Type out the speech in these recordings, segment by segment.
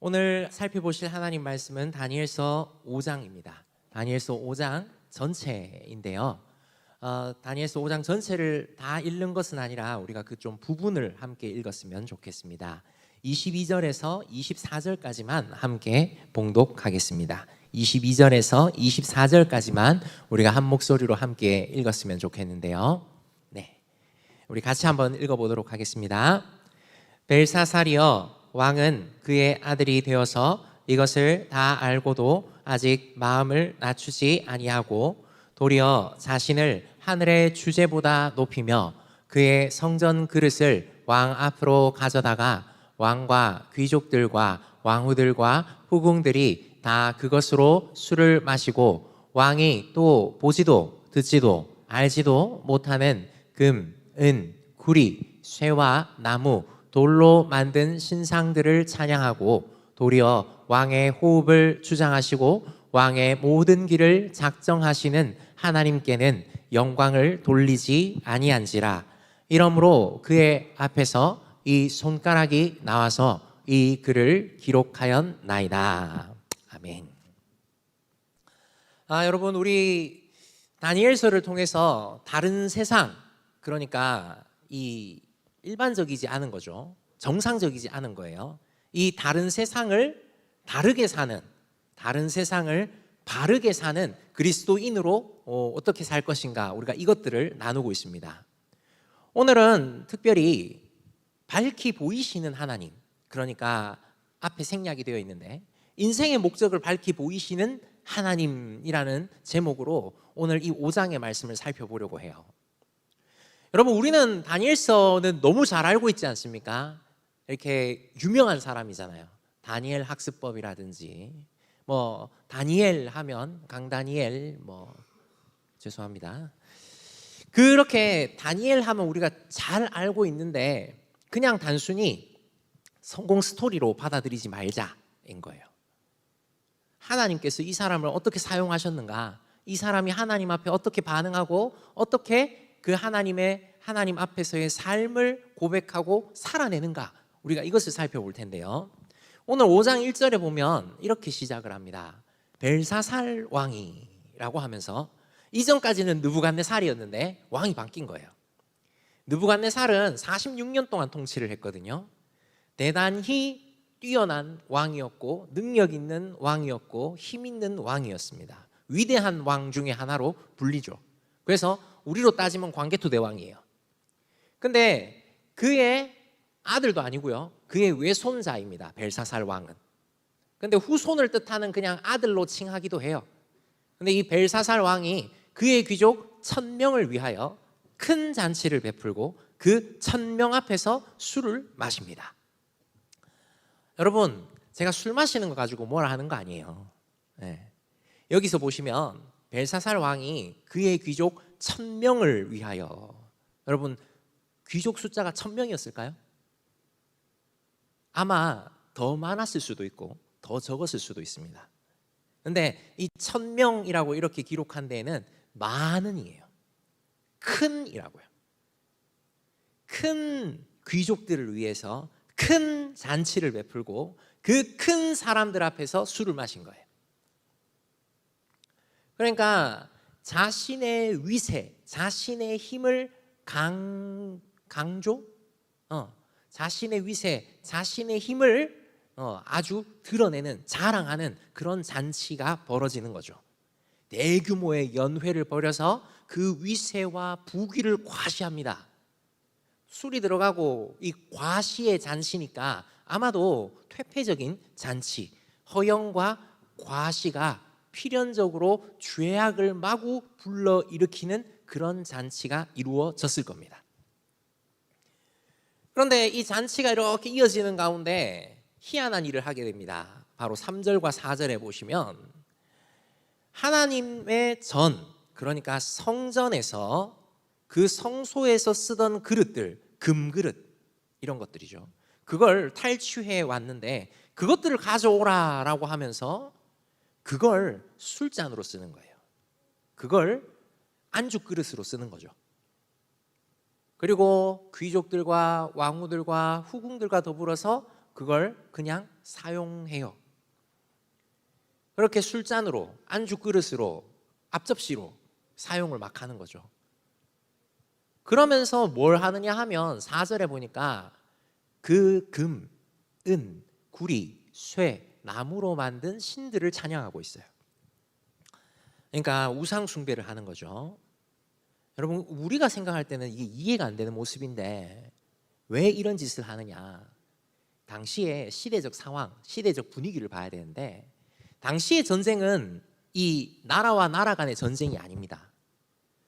오늘 살펴보실 하나님 말씀은 다니엘서 5장입니다. 다니엘서 5장 전체인데요. 다니엘서 5장 전체를 다 읽는 것은 아니라 우리가 그 좀 부분을 함께 읽었으면 좋겠습니다. 22절에서 24절까지만 함께 봉독하겠습니다. 22절에서 24절까지만 우리가 한 목소리로 함께 읽었으면 좋겠는데요. 네, 우리 같이 한번 읽어보도록 하겠습니다. 벨사살이여, 왕은 그의 아들이 되어서 이것을 다 알고도 아직 마음을 낮추지 아니하고 도리어 자신을 하늘의 주제보다 높이며 그의 성전 그릇을 왕 앞으로 가져다가 왕과 귀족들과 왕후들과 후궁들이 다 그것으로 술을 마시고 왕이 또 보지도 듣지도 알지도 못하는 금, 은, 구리, 쇠와 나무, 돌로 만든 신상들을 찬양하고 도리어 왕의 호흡을 주장하시고 왕의 모든 길을 작정하시는 하나님께는 영광을 돌리지 아니한지라. 이러므로 그의 앞에서 이 손가락이 나와서 이 글을 기록하였나이다. 아멘. 여러분, 우리 다니엘서를 통해서 다른 세상, 그러니까 이 일반적이지 않은 거죠. 정상적이지 않은 거예요. 이 다른 세상을 다르게 사는, 다른 세상을 바르게 사는 그리스도인으로 어떻게 살 것인가, 우리가 이것들을 나누고 있습니다. 오늘은 특별히 밝히 보이시는 하나님, 그러니까 앞에 생략이 되어 있는데 인생의 목적을 밝히 보이시는 하나님이라는 제목으로 오늘 이 5장의 말씀을 살펴보려고 해요. 여러분, 우리는 다니엘서는 너무 잘 알고 있지 않습니까? 이렇게 유명한 사람이잖아요. 다니엘 학습법이라든지 다니엘 하면 강다니엘 죄송합니다. 그렇게 다니엘 하면 우리가 잘 알고 있는데 그냥 단순히 성공 스토리로 받아들이지 말자인 거예요. 하나님께서 이 사람을 어떻게 사용하셨는가, 이 사람이 하나님 앞에 어떻게 반응하고 어떻게 그 하나님 앞에서의 삶을 고백하고 살아내는가, 우리가 이것을 살펴볼 텐데요. 오늘 5장 1절에 보면 이렇게 시작을 합니다. 벨사살 왕이라고 하면서, 이전까지는 느부갓네살이었는데 왕이 바뀐 거예요. 느부갓네살은 46년 동안 통치를 했거든요. 대단히 뛰어난 왕이었고 능력 있는 왕이었고 힘 있는 왕이었습니다. 위대한 왕 중에 하나로 불리죠. 그래서 우리로 따지면 광개토대왕이에요. 근데 그의 아들도 아니고요, 그의 외손자입니다. 벨사살 왕은. 근데 후손을 뜻하는 그냥 아들로 칭하기도 해요. 근데 이 벨사살 왕이 그의 귀족 1000명을 위하여 큰 잔치를 베풀고 그 1000명 앞에서 술을 마십니다. 여러분, 제가 술 마시는 거 가지고 뭐라 하는 거 아니에요. 네. 여기서 보시면 벨사살 왕이 그의 귀족 1000명을 위하여, 여러분, 귀족 숫자가 1000명이었을까요? 아마 더 많았을 수도 있고 더 적었을 수도 있습니다. 근데 이 1000명이라고 이렇게 기록한 데에는 많은이에요. 큰이라고요. 큰 귀족들을 위해서 큰 잔치를 베풀고 그 큰 사람들 앞에서 술을 마신 거예요. 그러니까 자신의 위세, 자신의 힘을 강조? 자신의 위세, 자신의 힘을 아주 드러내는, 자랑하는 그런 잔치가 벌어지는 거죠. 대규모의 연회를 벌여서 그 위세와 부귀를 과시합니다. 술이 들어가고 이 과시의 잔치니까 아마도 퇴폐적인 잔치, 허영과 과시가 필연적으로 죄악을 마구 불러일으키는 그런 잔치가 이루어졌을 겁니다. 그런데 이 잔치가 이렇게 이어지는 가운데 희한한 일을 하게 됩니다. 바로 3절과 4절에 보시면 하나님의 전, 그러니까 성전에서 그 성소에서 쓰던 그릇들, 금그릇 이런 것들이죠. 그걸 탈취해 왔는데 그것들을 가져오라라고 하면서 그걸 술잔으로 쓰는 거예요. 그걸 안주 그릇으로 쓰는 거죠. 그리고 귀족들과 왕후들과 후궁들과 더불어서 그걸 그냥 사용해요. 그렇게 술잔으로, 안주 그릇으로, 앞접시로 사용을 막 하는 거죠. 그러면서 뭘 하느냐 하면 4절에 보니까 그 금, 은, 구리, 쇠, 나무로 만든 신들을 찬양하고 있어요. 그러니까 우상 숭배를 하는 거죠. 여러분, 우리가 생각할 때는 이게 이해가 안 되는 모습인데 왜 이런 짓을 하느냐? 당시의 시대적 상황, 시대적 분위기를 봐야 되는데, 당시의 전쟁은 이 나라와 나라 간의 전쟁이 아닙니다.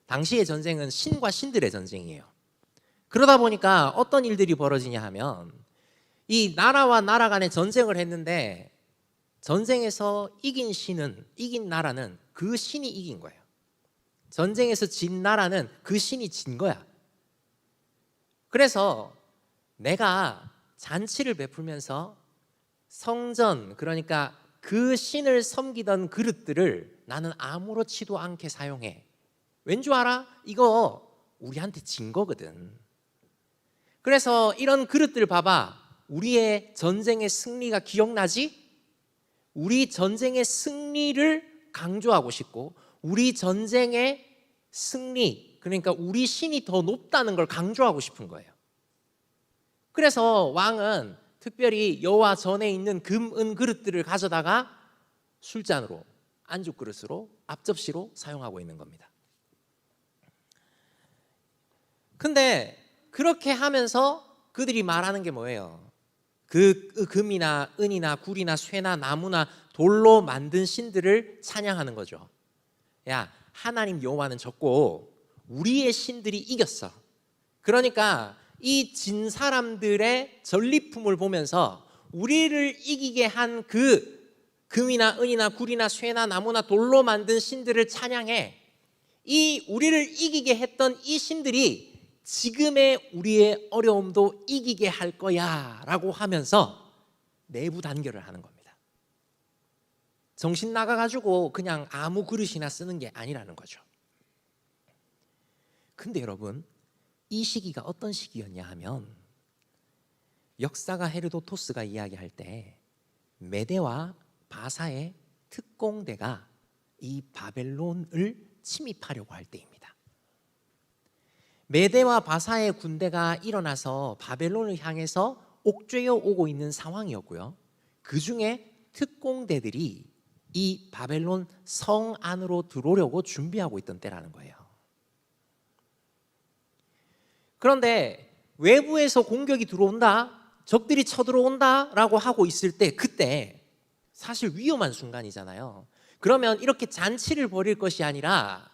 당시의 전쟁은 신과 신들의 전쟁이에요. 그러다 보니까 어떤 일들이 벌어지냐 하면, 이 나라와 나라 간의 전쟁을 했는데 전쟁에서 이긴 신은, 이긴 나라는 그 신이 이긴 거예요. 전쟁에서 진 나라는 그 신이 진 거야. 그래서 내가 잔치를 베풀면서 성전, 그러니까 그 신을 섬기던 그릇들을 나는 아무렇지도 않게 사용해. 왠 줄 알아? 이거 우리한테 진 거거든. 그래서 이런 그릇들 봐봐. 우리의 전쟁의 승리가 기억나지? 우리 전쟁의 승리를 강조하고 싶고, 우리 전쟁의 승리, 그러니까 우리 신이 더 높다는 걸 강조하고 싶은 거예요. 그래서 왕은 특별히 여호와 전에 있는 금, 은 그릇들을 가져다가 술잔으로, 안주 그릇으로, 앞접시로 사용하고 있는 겁니다. 근데 그렇게 하면서 그들이 말하는 게 뭐예요? 그 금이나 은이나 구리나 쇠나 나무나 돌로 만든 신들을 찬양하는 거죠. 야, 하나님 여호와는 졌고 우리의 신들이 이겼어. 그러니까 이 진 사람들의 전리품을 보면서 우리를 이기게 한 그 금이나 은이나 구리나 쇠나 나무나 돌로 만든 신들을 찬양해. 이 우리를 이기게 했던 이 신들이 지금의 우리의 어려움도 이기게 할 거야 라고 하면서 내부 단결을 하는 겁니다. 정신 나가가지고 그냥 아무 그릇이나 쓰는 게 아니라는 거죠. 근데 여러분, 이 시기가 어떤 시기였냐 하면, 역사가 헤르도토스가 이야기할 때 메대와 바사의 특공대가 이 바벨론을 침입하려고 할 때입니다. 메대와 바사의 군대가 일어나서 바벨론을 향해서 옥죄어 오고 있는 상황이었고요. 그 중에 특공대들이 이 바벨론 성 안으로 들어오려고 준비하고 있던 때라는 거예요. 그런데 외부에서 공격이 들어온다, 적들이 쳐들어온다 라고 하고 있을 때, 그때 사실 위험한 순간이잖아요. 그러면 이렇게 잔치를 벌일 것이 아니라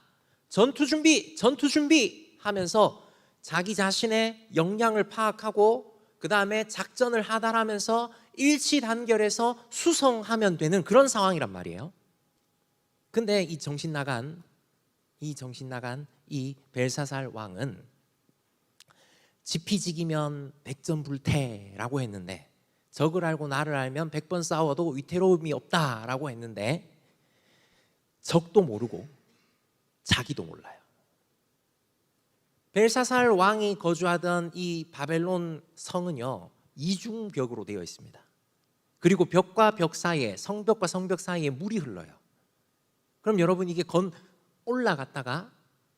전투 준비 하면서 자기 자신의 역량을 파악하고 그 다음에 작전을 하달하면서 일치단결해서 수성하면 되는 그런 상황이란 말이에요. 근데 이 정신 나간 이 벨사살 왕은 지피지기면 백전불태라고 했는데, 적을 알고 나를 알면 100번 싸워도 위태로움이 없다라고 했는데, 적도 모르고 자기도 몰라요. 벨사살 왕이 거주하던 이 바벨론 성은요, 이중벽으로 되어 있습니다. 그리고 벽과 벽 사이에, 성벽과 성벽 사이에 물이 흘러요. 그럼 여러분, 이게 올라갔다가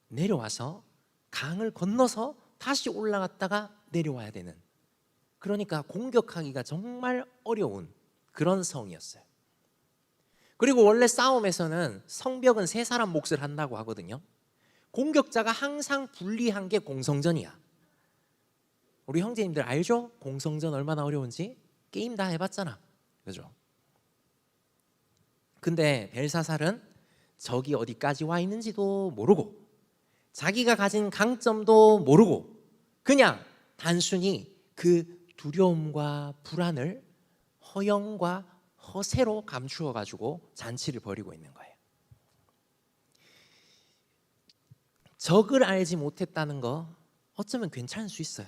내려와서 강을 건너서 다시 올라갔다가 내려와야 되는, 그러니까 공격하기가 정말 어려운 그런 성이었어요. 그리고 원래 싸움에서는 성벽은 3사람 몫을 한다고 하거든요. 공격자가 항상 불리한 게 공성전이야. 우리 형제님들 알죠? 공성전 얼마나 어려운지? 게임 다 해봤잖아, 그죠? 근데 벨사살은 적이 어디까지 와 있는지도 모르고 자기가 가진 강점도 모르고 그냥 단순히 그 두려움과 불안을 허영과 허세로 감추어 가지고 잔치를 벌이고 있는 거예요. 적을 알지 못했다는 거 어쩌면 괜찮을 수 있어요.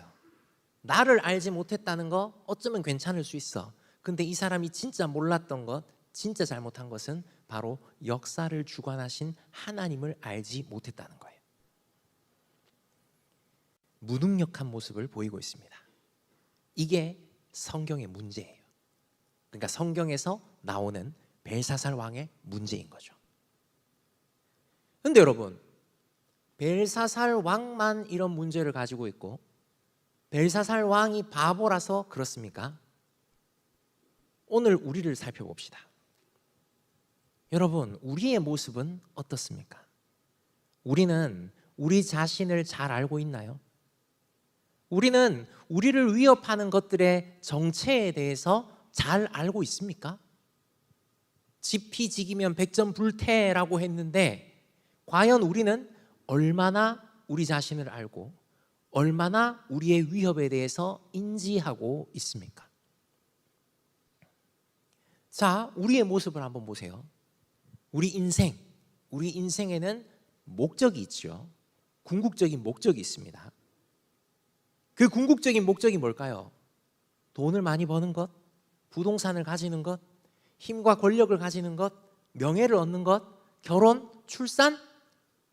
나를 알지 못했다는 거 어쩌면 괜찮을 수 있어. 근데 이 사람이 진짜 몰랐던 것, 진짜 잘못한 것은 바로 역사를 주관하신 하나님을 알지 못했다는 거예요. 무능력한 모습을 보이고 있습니다. 이게 성경의 문제예요. 그러니까 성경에서 나오는 벨사살 왕의 문제인 거죠. 근데 여러분, 벨사살 왕만 이런 문제를 가지고 있고 벨사살 왕이 바보라서 그렇습니까? 오늘 우리를 살펴봅시다. 여러분, 우리의 모습은 어떻습니까? 우리는 우리 자신을 잘 알고 있나요? 우리는 우리를 위협하는 것들의 정체에 대해서 잘 알고 있습니까? 지피지기면 백전불태라고 했는데 과연 우리는 얼마나 우리 자신을 알고 얼마나 우리의 위협에 대해서 인지하고 있습니까? 자, 우리의 모습을 한번 보세요. 우리 인생에는 목적이 있죠. 궁극적인 목적이 있습니다. 그 궁극적인 목적이 뭘까요? 돈을 많이 버는 것, 부동산을 가지는 것, 힘과 권력을 가지는 것, 명예를 얻는 것, 결혼, 출산,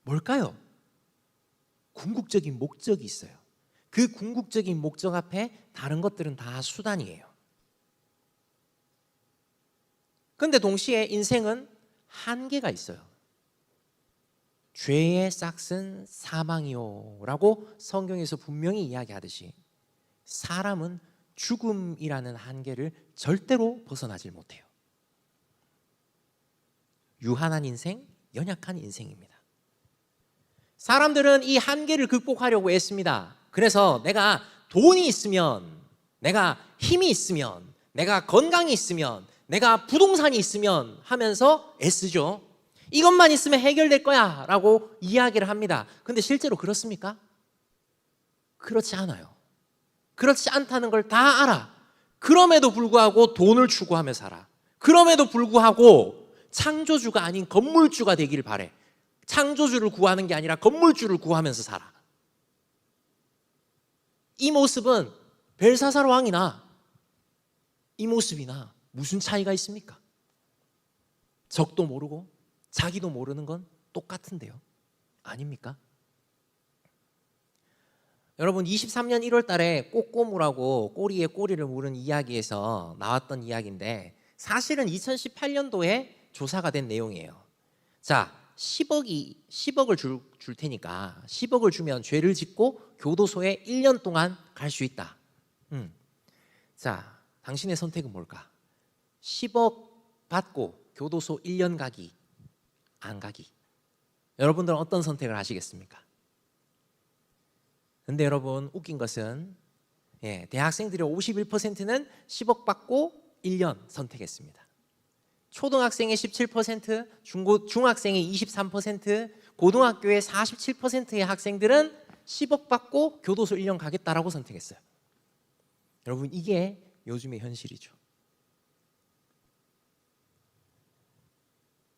뭘까요? 궁극적인 목적이 있어요. 그 궁극적인 목적 앞에 다른 것들은 다 수단이에요. 그런데 동시에 인생은 한계가 있어요. 죄의 싹은 사망이요 라고 성경에서 분명히 이야기하듯이 사람은 죽음이라는 한계를 절대로 벗어나질 못해요. 유한한 인생, 연약한 인생입니다. 사람들은 이 한계를 극복하려고 애씁니다. 그래서 내가 돈이 있으면, 내가 힘이 있으면, 내가 건강이 있으면, 내가 부동산이 있으면 하면서 애쓰죠. 이것만 있으면 해결될 거야 라고 이야기를 합니다. 근데 실제로 그렇습니까? 그렇지 않아요. 그렇지 않다는 걸 다 알아. 그럼에도 불구하고 돈을 추구하며 살아. 그럼에도 불구하고 창조주가 아닌 건물주가 되기를 바래. 창조주를 구하는 게 아니라 건물주를 구하면서 살아. 이 모습은 벨사살 왕이나 이 모습이나 무슨 차이가 있습니까? 적도 모르고 자기도 모르는 건 똑같은데요. 아닙니까? 여러분, 23년 1월 달에 꼬꼬무라고 꼬리에 꼬리를 물은 이야기에서 나왔던 이야기인데 사실은 2018년도에 조사가 된 내용이에요. 자, 10억을 줄 테니까 10억을 주면 죄를 짓고 교도소에 1년 동안 갈 수 있다. 자, 당신의 선택은 뭘까? 10억 받고 교도소 1년 가기, 안 가기. 여러분들은 어떤 선택을 하시겠습니까? 근데 여러분, 웃긴 것은 대학생들의 51%는 10억 받고 1년 선택했습니다. 초등학생의 17%, 중학생의 23%, 고등학교의 47%의 학생들은 10억 받고 교도소 1년 가겠다라고 선택했어요. 여러분, 이게 요즘의 현실이죠.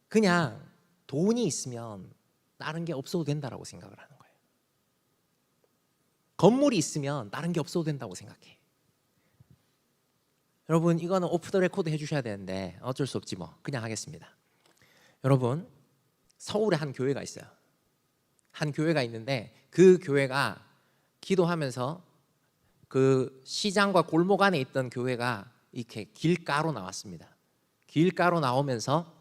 그냥 돈이 있으면 다른 게 없어도 된다라고 생각을 하는 거예요. 건물이 있으면 다른 게 없어도 된다고 생각해. 여러분, 이거는 오프 더 레코드 해주셔야 되는데 어쩔 수 없지 뭐 그냥 하겠습니다. 여러분, 서울에 한 교회가 있어요. 한 교회가 있는데 그 교회가 기도하면서 그 시장과 골목 안에 있던 교회가 이렇게 길가로 나왔습니다. 길가로 나오면서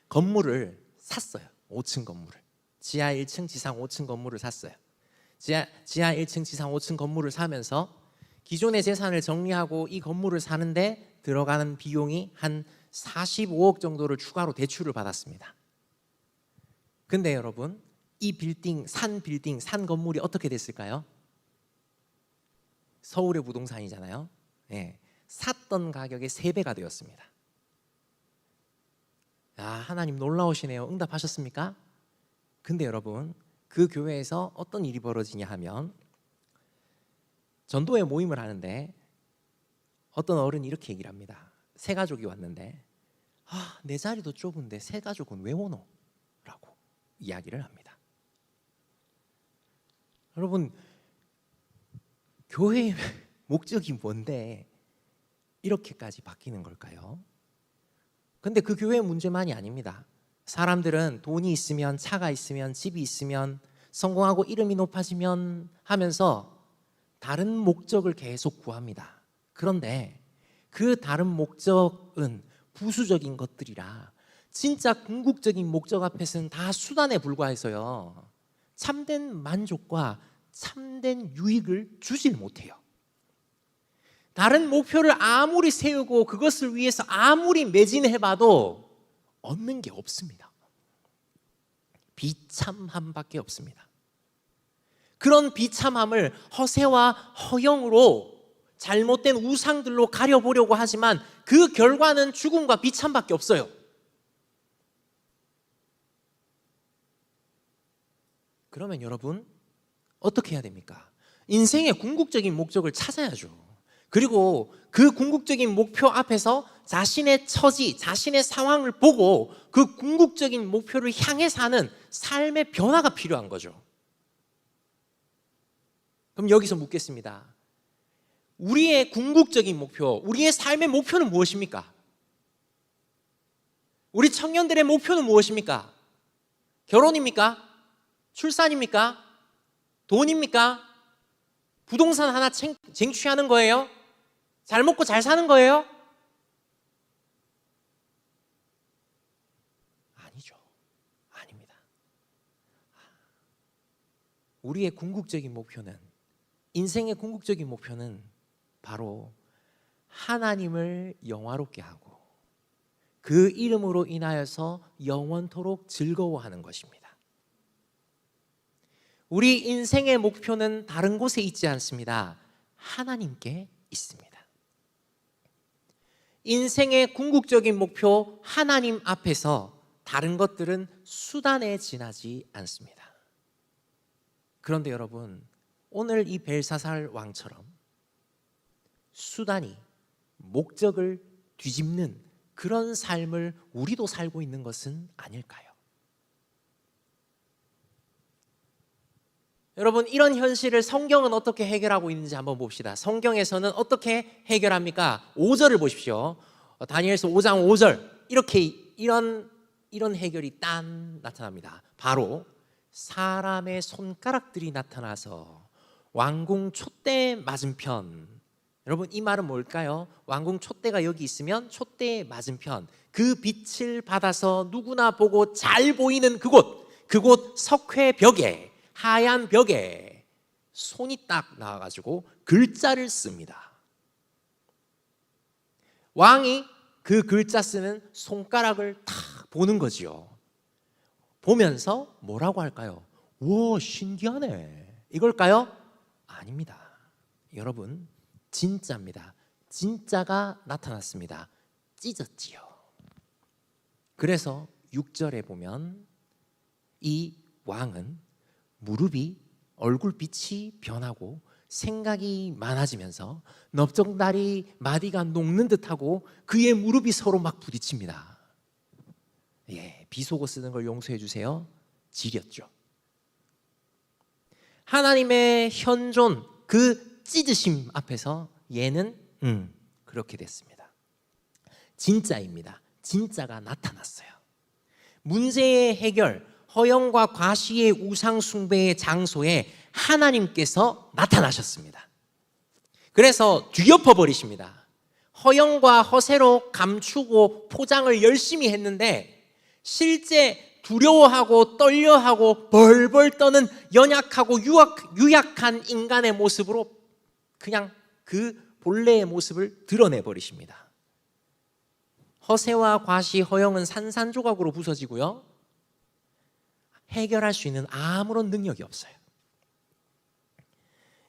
건물을 샀어요. 5층 건물을. 지하 1층, 지상 5층 건물을 샀어요. 지하 1층, 지상 5층 건물을 사면서 기존의 재산을 정리하고 이 건물을 사는데 들어가는 비용이 한 45억 정도를 추가로 대출을 받았습니다. 근데 여러분, 이 산 건물이 어떻게 됐을까요? 서울의 부동산이잖아요. 샀던 가격의 3배가 되었습니다. 하나님 놀라우시네요. 응답하셨습니까? 근데 여러분, 그 교회에서 어떤 일이 벌어지냐 하면 전도회 모임을 하는데 어떤 어른이 이렇게 얘기를 합니다. 세 가족이 왔는데 내 자리도 좁은데 세 가족은 왜 오노? 라고 이야기를 합니다. 여러분, 교회의 목적이 뭔데 이렇게까지 바뀌는 걸까요? 근데 그 교회의 문제만이 아닙니다. 사람들은 돈이 있으면, 차가 있으면, 집이 있으면, 성공하고 이름이 높아지면 하면서 다른 목적을 계속 구합니다. 그런데 그 다른 목적은 부수적인 것들이라 진짜 궁극적인 목적 앞에서는 다 수단에 불과해서요, 참된 만족과 참된 유익을 주질 못해요. 다른 목표를 아무리 세우고 그것을 위해서 아무리 매진해봐도 얻는 게 없습니다. 비참함밖에 없습니다. 그런 비참함을 허세와 허영으로 잘못된 우상들로 가려보려고 하지만 그 결과는 죽음과 비참밖에 없어요. 그러면 여러분 어떻게 해야 됩니까? 인생의 궁극적인 목적을 찾아야죠. 그리고 그 궁극적인 목표 앞에서 자신의 처지, 자신의 상황을 보고 그 궁극적인 목표를 향해 사는 삶의 변화가 필요한 거죠. 그럼 여기서 묻겠습니다. 우리의 궁극적인 목표, 우리의 삶의 목표는 무엇입니까? 우리 청년들의 목표는 무엇입니까? 결혼입니까? 출산입니까? 돈입니까? 부동산 하나 쟁취하는 거예요? 잘 먹고 잘 사는 거예요? 아니죠. 아닙니다. 우리의 궁극적인 목표는, 인생의 궁극적인 목표는 바로 하나님을 영화롭게 하고 그 이름으로 인하여서 영원토록 즐거워하는 것입니다. 우리 인생의 목표는 다른 곳에 있지 않습니다. 하나님께 있습니다. 인생의 궁극적인 목표 하나님 앞에서 다른 것들은 수단에 지나지 않습니다. 그런데 여러분, 오늘 이 벨사살 왕처럼 수단이 목적을 뒤집는 그런 삶을 우리도 살고 있는 것은 아닐까요? 여러분, 이런 현실을 성경은 어떻게 해결하고 있는지 한번 봅시다. 성경에서는 어떻게 해결합니까? 5절을 보십시오. 다니엘서 5장 5절. 이렇게 이런 해결이 딱 나타납니다. 바로 사람의 손가락들이 나타나서 왕궁 촛대 맞은편. 여러분, 이 말은 뭘까요? 왕궁 촛대가 여기 있으면 촛대의 맞은편, 그 빛을 받아서 누구나 보고 잘 보이는 그곳 석회 벽에, 하얀 벽에 손이 딱 나와가지고 글자를 씁니다. 왕이 그 글자 쓰는 손가락을 탁 보는 거지요. 보면서 뭐라고 할까요? 와, 신기하네, 이걸까요? 아닙니다. 여러분, 진짜입니다. 진짜가 나타났습니다. 찢었지요. 그래서 6절에 보면 이 왕은 무릎이, 얼굴빛이 변하고 생각이 많아지면서 넓적다리 마디가 녹는 듯하고 그의 무릎이 서로 막 부딪힙니다. 예, 비속어 쓰는 걸 용서해 주세요. 지렸죠. 하나님의 현존, 그 찢으심 앞에서 얘는 그렇게 됐습니다. 진짜입니다. 진짜가 나타났어요. 문제의 해결, 허영과 과시의 우상 숭배의 장소에 하나님께서 나타나셨습니다. 그래서 뒤엎어 버리십니다. 허영과 허세로 감추고 포장을 열심히 했는데 실제 두려워하고 떨려하고 벌벌 떠는 연약하고 유약한 인간의 모습으로 그냥 그 본래의 모습을 드러내 버리십니다. 허세와 과시, 허영은 산산조각으로 부서지고요, 해결할 수 있는 아무런 능력이 없어요.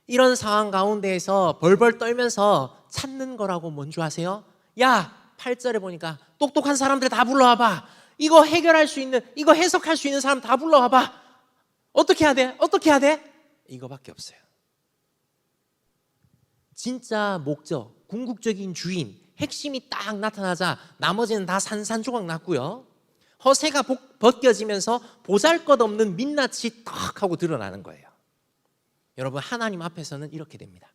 이런 상황 가운데에서 벌벌 떨면서 찾는 거라고 뭔지 아세요? 야, 8절에 보니까 똑똑한 사람들 다 불러와봐. 이거 해결할 수 있는, 이거 해석할 수 있는 사람 다 불러와봐. 어떻게 해야 돼? 어떻게 해야 돼? 이거밖에 없어요. 진짜 목적, 궁극적인 주인, 핵심이 딱 나타나자 나머지는 다 산산조각 났고요, 허세가 벗겨지면서 보잘것없는 민낯이 딱 하고 드러나는 거예요. 여러분, 하나님 앞에서는 이렇게 됩니다.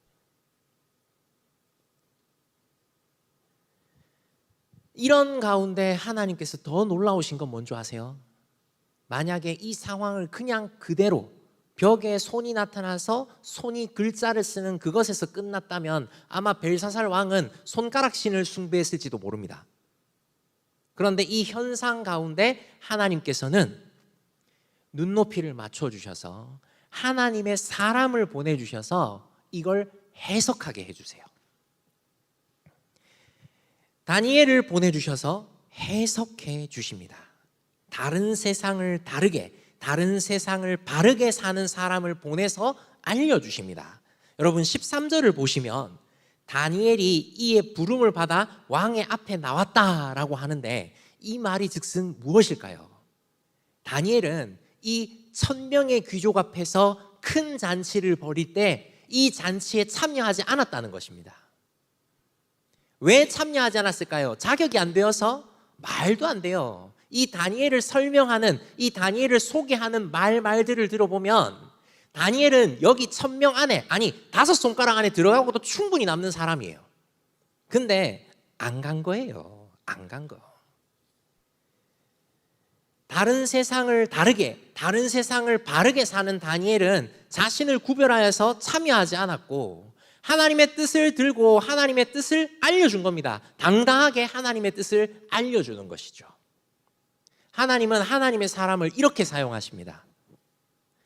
이런 가운데 하나님께서 더 놀라우신 건 뭔지 아세요? 만약에 이 상황을 그냥 그대로 벽에 손이 나타나서 손이 글자를 쓰는 그것에서 끝났다면 아마 벨사살 왕은 손가락 신을 숭배했을지도 모릅니다. 그런데 이 현상 가운데 하나님께서는 눈높이를 맞춰주셔서 하나님의 사람을 보내주셔서 이걸 해석하게 해주세요. 다니엘을 보내주셔서 해석해 주십니다. 다른 세상을 다르게, 다른 세상을 바르게 사는 사람을 보내서 알려주십니다. 여러분 13절을 보시면 다니엘이 이의 부름을 받아 왕의 앞에 나왔다라고 하는데 이 말이 즉슨 무엇일까요? 다니엘은 이 1000명의 귀족 앞에서 큰 잔치를 벌일 때 이 잔치에 참여하지 않았다는 것입니다. 왜 참여하지 않았을까요? 자격이 안 되어서? 말도 안 돼요. 이 다니엘을 설명하는, 이 다니엘을 소개하는 말들을 들어보면 다니엘은 여기 1000명 안에, 아니 5손가락 안에 들어가고도 충분히 남는 사람이에요. 근데 안 간 거예요. 안 간 거. 다른 세상을 다르게, 다른 세상을 바르게 사는 다니엘은 자신을 구별하여서 참여하지 않았고 하나님의 뜻을 들고 하나님의 뜻을 알려준 겁니다. 당당하게 하나님의 뜻을 알려주는 것이죠. 하나님은 하나님의 사람을 이렇게 사용하십니다.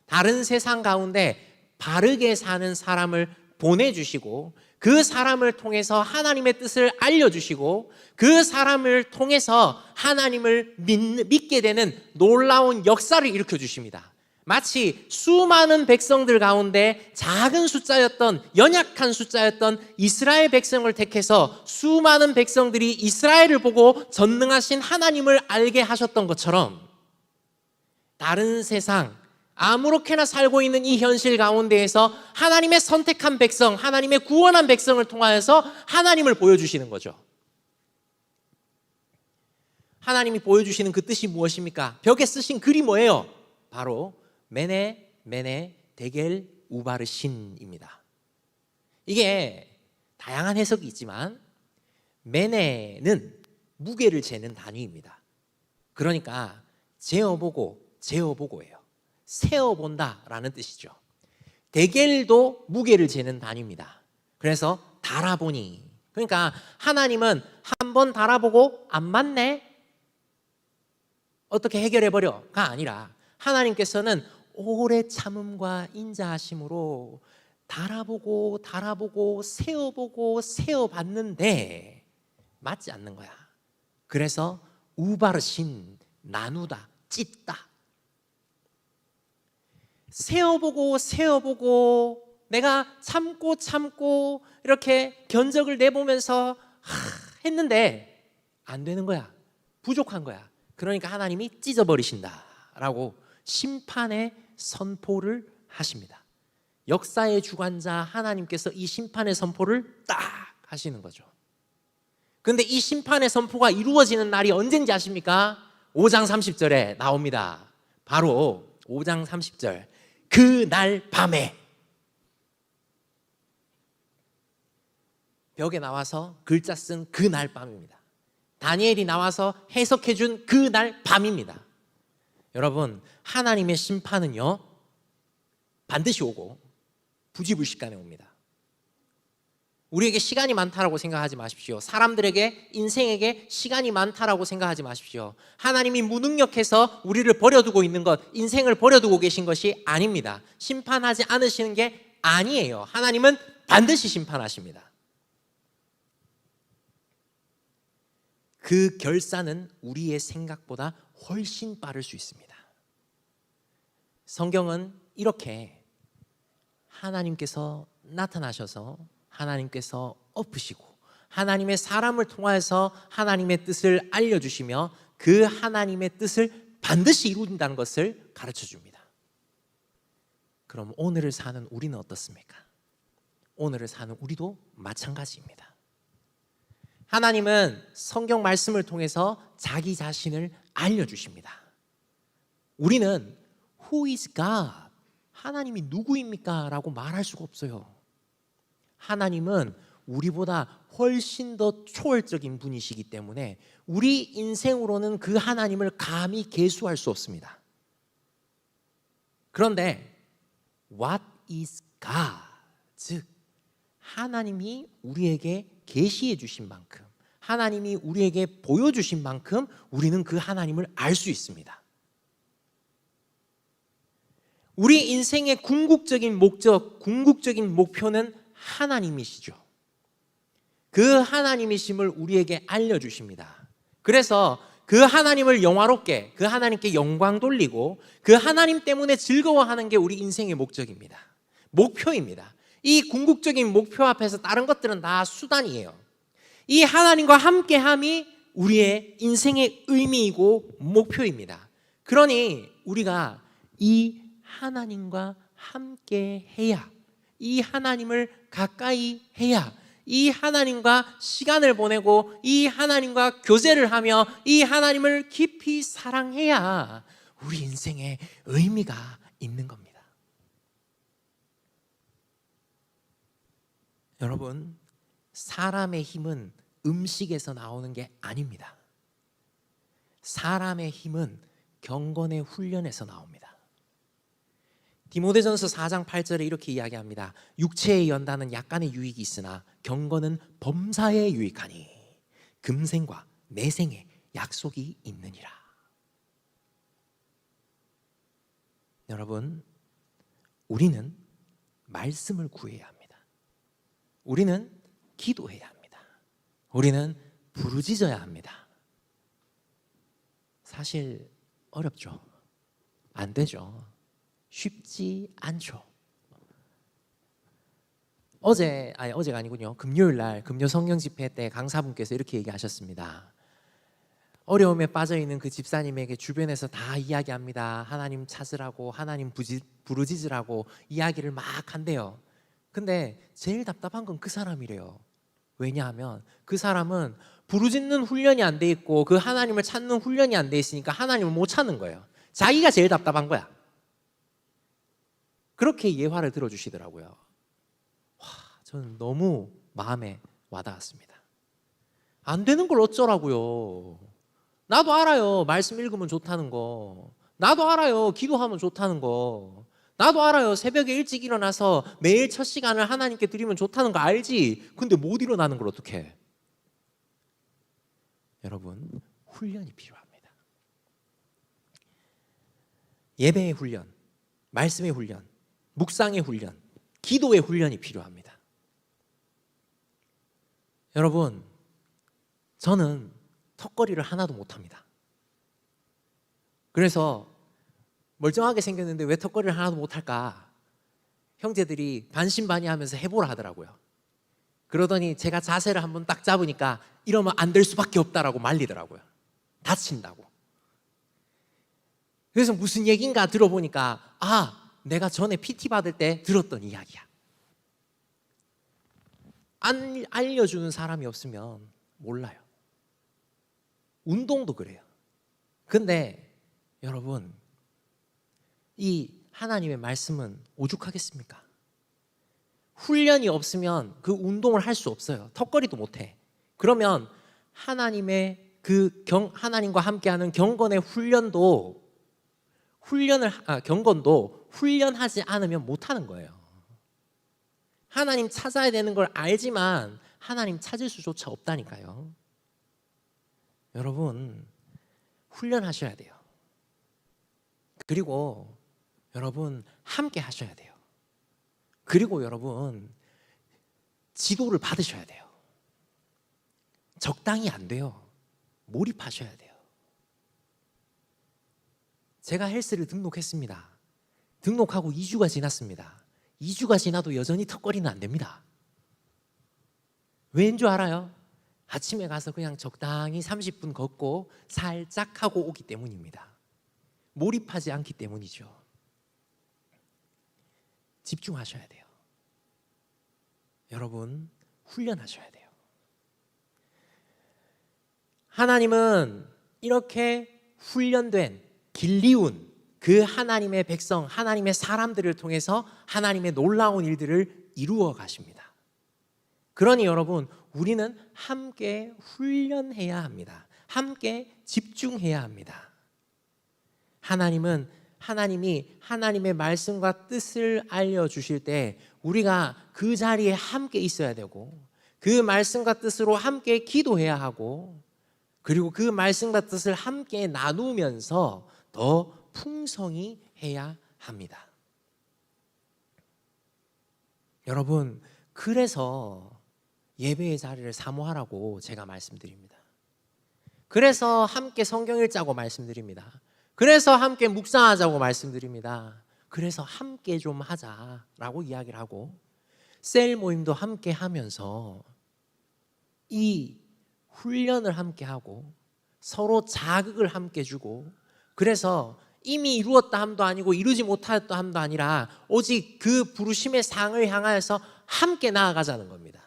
다른 세상 가운데 바르게 사는 사람을 보내주시고 그 사람을 통해서 하나님의 뜻을 알려주시고 그 사람을 통해서 하나님을 믿게 되는 놀라운 역사를 일으켜 주십니다. 마치 수많은 백성들 가운데 작은 숫자였던, 연약한 숫자였던 이스라엘 백성을 택해서 수많은 백성들이 이스라엘을 보고 전능하신 하나님을 알게 하셨던 것처럼 다른 세상, 아무렇게나 살고 있는 이 현실 가운데에서 하나님의 선택한 백성, 하나님의 구원한 백성을 통하여서 하나님을 보여주시는 거죠. 하나님이 보여주시는 그 뜻이 무엇입니까? 벽에 쓰신 글이 뭐예요? 바로 메네 데겔 우바르신입니다. 이게 다양한 해석이 있지만 메네는 무게를 재는 단위입니다. 그러니까 재어보고예요. 세어본다라는 뜻이죠. 데겔도 무게를 재는 단위입니다. 그래서 달아보니, 그러니까 하나님은 한번 달아보고 안 맞네? 어떻게 해결해버려가 아니라 하나님께서는 오래 참음과 인자하심으로 달아보고 세어봤는데 맞지 않는 거야. 그래서 우바르신, 나누다, 찢다. 세어보고 내가 참고 이렇게 견적을 내보면서 했는데 안 되는 거야. 부족한 거야. 그러니까 하나님이 찢어버리신다라고 심판의 선포를 하십니다. 역사의 주관자 하나님께서 이 심판의 선포를 딱 하시는 거죠. 그런데 이 심판의 선포가 이루어지는 날이 언젠지 아십니까? 5장 30절에 나옵니다. 바로 5장 30절, 그날 밤에 벽에 나와서 글자 쓴 그날 밤입니다. 다니엘이 나와서 해석해 준 그날 밤입니다. 여러분, 하나님의 심판은요 반드시 오고 부지불식간에 옵니다. 우리에게 시간이 많다라고 생각하지 마십시오. 사람들에게, 인생에게 시간이 많다라고 생각하지 마십시오. 하나님이 무능력해서 우리를 버려두고 있는 것, 인생을 버려두고 계신 것이 아닙니다. 심판하지 않으시는 게 아니에요. 하나님은 반드시 심판하십니다. 그 결산은 우리의 생각보다 훨씬 빠를 수 있습니다. 성경은 이렇게 하나님께서 나타나셔서 하나님께서 엎으시고 하나님의 사람을 통하여서 하나님의 뜻을 알려주시며 그 하나님의 뜻을 반드시 이룬다는 것을 가르쳐줍니다. 그럼 오늘을 사는 우리는 어떻습니까? 오늘을 사는 우리도 마찬가지입니다. 하나님은 성경 말씀을 통해서 자기 자신을 알려주십니다. 우리는 Who is God? 하나님이 누구입니까? 라고 말할 수가 없어요. 하나님은 우리보다 훨씬 더 초월적인 분이시기 때문에 우리 인생으로는 그 하나님을 감히 계수할 수 없습니다. 그런데 What is God? 즉 하나님이 우리에게 계시해 주신 만큼, 하나님이 우리에게 보여주신 만큼 우리는 그 하나님을 알 수 있습니다. 우리 인생의 궁극적인 목적, 궁극적인 목표는 하나님이시죠. 그 하나님이심을 우리에게 알려주십니다. 그래서 그 하나님을 영화롭게, 그 하나님께 영광 돌리고 그 하나님 때문에 즐거워하는 게 우리 인생의 목적입니다. 목표입니다. 이 궁극적인 목표 앞에서 다른 것들은 다 수단이에요. 이 하나님과 함께함이 우리의 인생의 의미이고 목표입니다. 그러니 우리가 이 하나님과 함께해야, 이 하나님을 가까이 해야, 이 하나님과 시간을 보내고 이 하나님과 교제를 하며 이 하나님을 깊이 사랑해야 우리 인생에 의미가 있는 겁니다. 여러분, 사람의 힘은 음식에서 나오는 게 아닙니다. 사람의 힘은 경건의 훈련에서 나옵니다. 디모데전서 4장 8절에 이렇게 이야기합니다. 육체의 연단은 약간의 유익이 있으나 경건은 범사에 유익하니 금생과 내생에 약속이 있느니라. 여러분, 우리는 말씀을 구해야 합니다. 우리는 기도해야 합니다. 우리는 부르짖어야 합니다. 사실 어렵죠. 안 되죠. 쉽지 않죠. 어제가 아니군요. 금요일 날 금요 성령 집회 때 강사분께서 이렇게 얘기하셨습니다. 어려움에 빠져 있는 그 집사님에게 주변에서 다 이야기합니다. 하나님 찾으라고, 하나님 부르짖으라고 이야기를 막 한대요. 근데 제일 답답한 건 그 사람이래요. 왜냐하면 그 사람은 부르짖는 훈련이 안 돼 있고 그 하나님을 찾는 훈련이 안 돼 있으니까 하나님을 못 찾는 거예요. 자기가 제일 답답한 거야. 그렇게 예화를 들어주시더라고요. 와, 저는 너무 마음에 와닿았습니다. 안 되는 걸 어쩌라고요. 나도 알아요. 말씀 읽으면 좋다는 거. 나도 알아요. 기도하면 좋다는 거. 나도 알아요. 새벽에 일찍 일어나서 매일 첫 시간을 하나님께 드리면 좋다는 거 알지. 근데 못 일어나는 걸 어떻게 해? 여러분, 훈련이 필요합니다. 예배의 훈련, 말씀의 훈련, 묵상의 훈련, 기도의 훈련이 필요합니다. 여러분, 저는 턱걸이를 하나도 못합니다. 그래서 멀쩡하게 생겼는데 왜 턱걸이를 하나도 못할까? 형제들이 반신반의하면서 해보라 하더라고요. 그러더니 제가 자세를 한번 딱 잡으니까 이러면 안 될 수밖에 없다라고 말리더라고요. 다친다고. 그래서 무슨 얘기인가 들어보니까 내가 전에 PT 받을 때 들었던 이야기야. 알려주는 사람이 없으면 몰라요. 운동도 그래요. 근데 여러분, 이 하나님의 말씀은 오죽하겠습니까? 훈련이 없으면 그 운동을 할 수 없어요. 턱걸이도 못해. 그러면 하나님의 하나님과 함께하는 경건의 경건도 훈련하지 않으면 못하는 거예요. 하나님 찾아야 되는 걸 알지만 하나님 찾을 수조차 없다니까요. 여러분, 훈련하셔야 돼요. 그리고 여러분, 함께 하셔야 돼요. 그리고 여러분, 지도를 받으셔야 돼요. 적당히 안 돼요. 몰입하셔야 돼요. 제가 헬스를 등록했습니다. 등록하고 2주가 지났습니다. 2주가 지나도 여전히 턱걸이는 안 됩니다. 왜인 줄 알아요? 아침에 가서 그냥 적당히 30분 걷고 살짝 하고 오기 때문입니다. 몰입하지 않기 때문이죠. 집중하셔야 돼요. 여러분, 훈련하셔야 돼요. 하나님은 이렇게 훈련된, 길리운 그 하나님의 백성, 하나님의 사람들을 통해서 하나님의 놀라운 일들을 이루어 가십니다. 그러니 여러분, 우리는 함께 훈련해야 합니다. 함께 집중해야 합니다. 하나님은 하나님이 하나님의 말씀과 뜻을 알려주실 때 우리가 그 자리에 함께 있어야 되고, 그 말씀과 뜻으로 함께 기도해야 하고, 그리고 그 말씀과 뜻을 함께 나누면서 더 풍성히 해야 합니다. 여러분, 그래서 예배의 자리를 사모하라고 제가 말씀드립니다. 그래서 함께 성경 읽자고 말씀드립니다. 그래서 함께 묵상하자고 말씀드립니다. 그래서 함께 좀 하자라고 이야기를 하고, 셀 모임도 함께 하면서 이 훈련을 함께 하고 서로 자극을 함께 주고, 그래서 이미 이루었다 함도 아니고 이루지 못하였다 함도 아니라 오직 그 부르심의 상을 향하여서 함께 나아가자는 겁니다.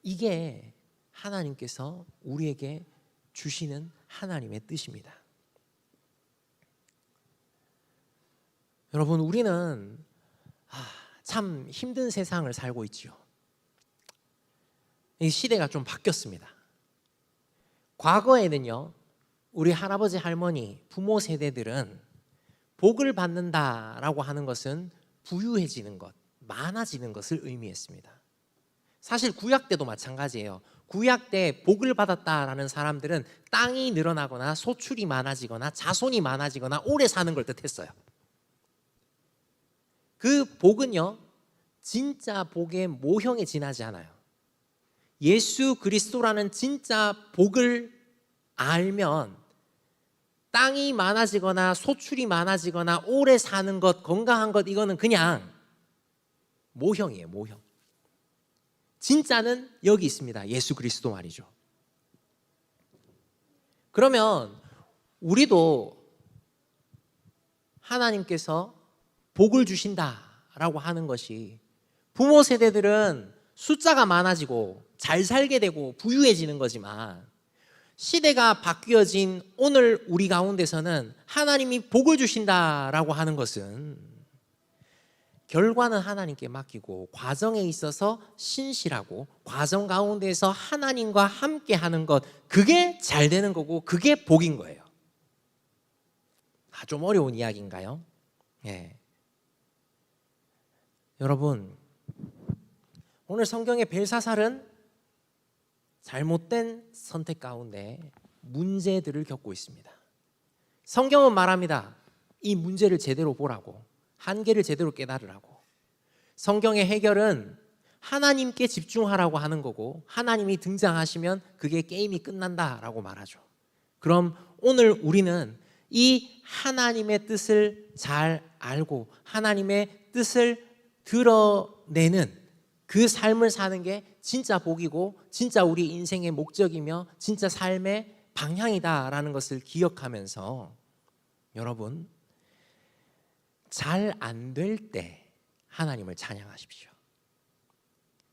이게 하나님께서 우리에게 주시는 하나님의 뜻입니다. 여러분, 우리는 참 힘든 세상을 살고 있죠. 이 시대가 좀 바뀌었습니다. 과거에는요, 우리 할아버지, 할머니, 부모 세대들은 복을 받는다라고 하는 것은 부유해지는 것, 많아지는 것을 의미했습니다. 사실 구약 때도 마찬가지예요. 구약 때 복을 받았다라는 사람들은 땅이 늘어나거나 소출이 많아지거나 자손이 많아지거나 오래 사는 걸 뜻했어요. 그 복은요, 진짜 복의 모형에 지나지 않아요. 예수 그리스도라는 진짜 복을 알면 땅이 많아지거나 소출이 많아지거나 오래 사는 것, 건강한 것, 이거는 그냥 모형이에요, 모형. 진짜는 여기 있습니다. 예수 그리스도 말이죠. 그러면 우리도 하나님께서 복을 주신다라고 하는 것이, 부모 세대들은 숫자가 많아지고 잘 살게 되고 부유해지는 거지만, 시대가 바뀌어진 오늘 우리 가운데서는 하나님이 복을 주신다라고 하는 것은 결과는 하나님께 맡기고 과정에 있어서 신실하고 과정 가운데에서 하나님과 함께 하는 것, 그게 잘 되는 거고 그게 복인 거예요. 좀 어려운 이야기인가요? 예. 여러분, 오늘 성경의 벨사살은 잘못된 선택 가운데 문제들을 겪고 있습니다. 성경은 말합니다. 이 문제를 제대로 보라고, 한계를 제대로 깨달으라고. 성경의 해결은 하나님께 집중하라고 하는 거고, 하나님이 등장하시면 그게 게임이 끝난다라고 말하죠. 그럼 오늘 우리는 이 하나님의 뜻을 잘 알고 하나님의 뜻을 드러내는 그 삶을 사는 게 진짜 복이고 진짜 우리 인생의 목적이며 진짜 삶의 방향이다라는 것을 기억하면서, 여러분, 잘 안 될 때 하나님을 찬양하십시오.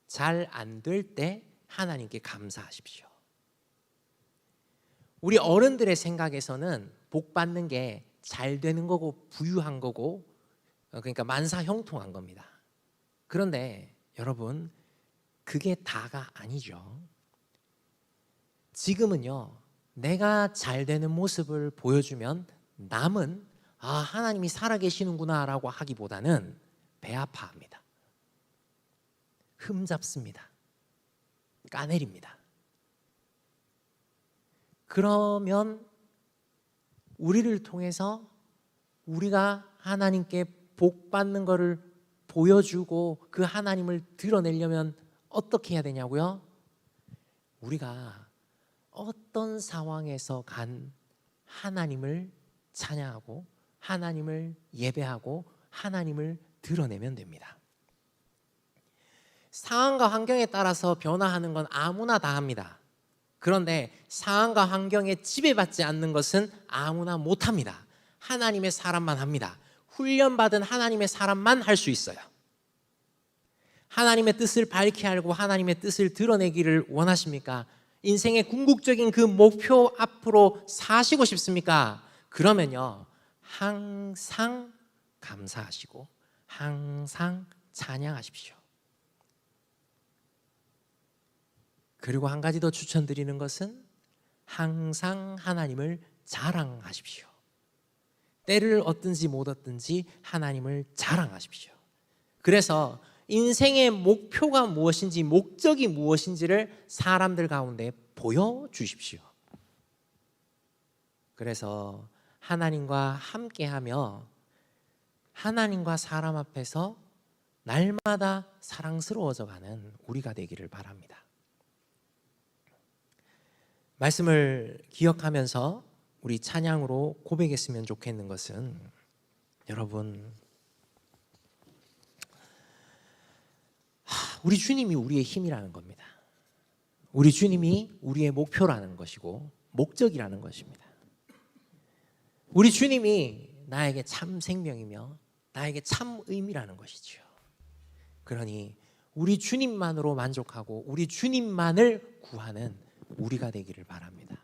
잘 안 될 때 하나님께 감사하십시오. 우리 어른들의 생각에서는 복 받는 게 잘 되는 거고 부유한 거고, 그러니까 만사형통한 겁니다. 그런데 여러분, 그게 다가 아니죠. 지금은요, 내가 잘 되는 모습을 보여주면 남은 하나님이 살아계시는구나 라고 하기보다는 배 아파합니다. 흠잡습니다. 까내립니다. 그러면 우리를 통해서 우리가 하나님께 복 받는 것을 보여주고 그 하나님을 드러내려면 어떻게 해야 되냐고요? 우리가 어떤 상황에서 간 하나님을 찬양하고 하나님을 예배하고 하나님을 드러내면 됩니다. 상황과 환경에 따라서 변화하는 건 아무나 다 합니다. 그런데 상황과 환경에 지배받지 않는 것은 아무나 못합니다. 하나님의 사람만 합니다. 훈련받은 하나님의 사람만 할 수 있어요. 하나님의 뜻을 밝히 알고 하나님의 뜻을 드러내기를 원하십니까? 인생의 궁극적인 그 목표 앞으로 사시고 싶습니까? 그러면요, 항상 감사하시고 항상 찬양하십시오. 그리고 한 가지 더 추천드리는 것은 항상 하나님을 자랑하십시오. 때를 얻든지 못 얻든지 하나님을 자랑하십시오. 그래서 인생의 목표가 무엇인지, 목적이 무엇인지를 사람들 가운데 보여주십시오. 그래서 하나님과 함께하며 하나님과 사람 앞에서 날마다 사랑스러워져 가는 우리가 되기를 바랍니다. 말씀을 기억하면서 우리 찬양으로 고백했으면 좋겠는 것은, 여러분, 우리 주님이 우리의 힘이라는 겁니다. 우리 주님이 우리의 목표라는 것이고 목적이라는 것입니다. 우리 주님이 나에게 참 생명이며 나에게 참 의미라는 것이죠. 그러니 우리 주님만으로 만족하고 우리 주님만을 구하는 우리가 되기를 바랍니다.